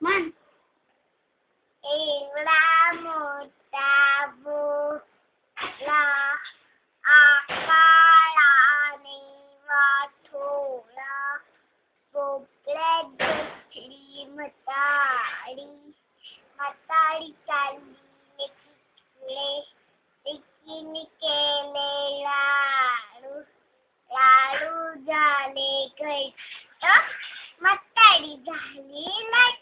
म्हण. एवढा मोठा बोला आकाराने वाठोळा भोपळ्यात बसली म्हातारी. म्हातारी चालली एकीकडे, एकीने केले लाडू. लाडू झाले घट्ट, म्हातारी झाली लट्ट.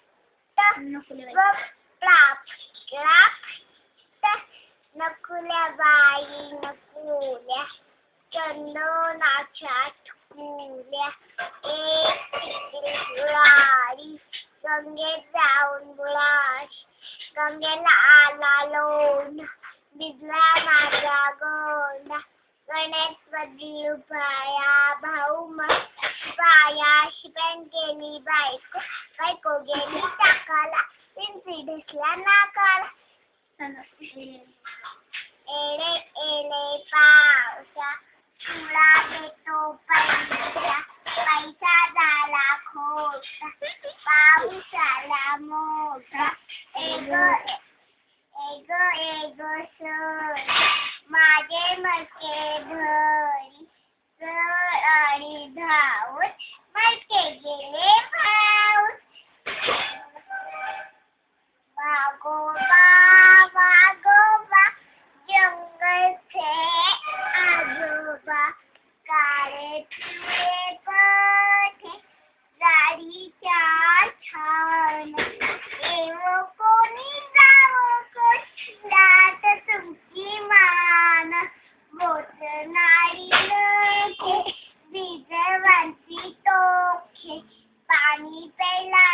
नकुल्या बाई नकुल्या चंदनाच्या ठुल्या. एक तिकडे बुळाली गंगेत जाऊन बुडाली. गंगेला आला लोण, भिजला माझा गोंडा. गणेश पदरी उभाया भाऊ पायाशी पेन केली बायको. बायको गेली टाकाला, पिंपरी ढसला नाकाला. एले एले पावसा, तुला देतो पैसा. पैसा झाला खोटा, पाऊस आला मोठा. एगो सर माझे मटके धरी. सर आणि धावून मटके गेले भाऊन. वाघोबा वाघोबा जंगल थे आजोबा. काळे पिवळे पठे गाडीच्या छान. येवो कोणी जावो कोणी, दात तुमची मान. बोचणारी नखे, भिजवांची टोके, पाणी प्यायला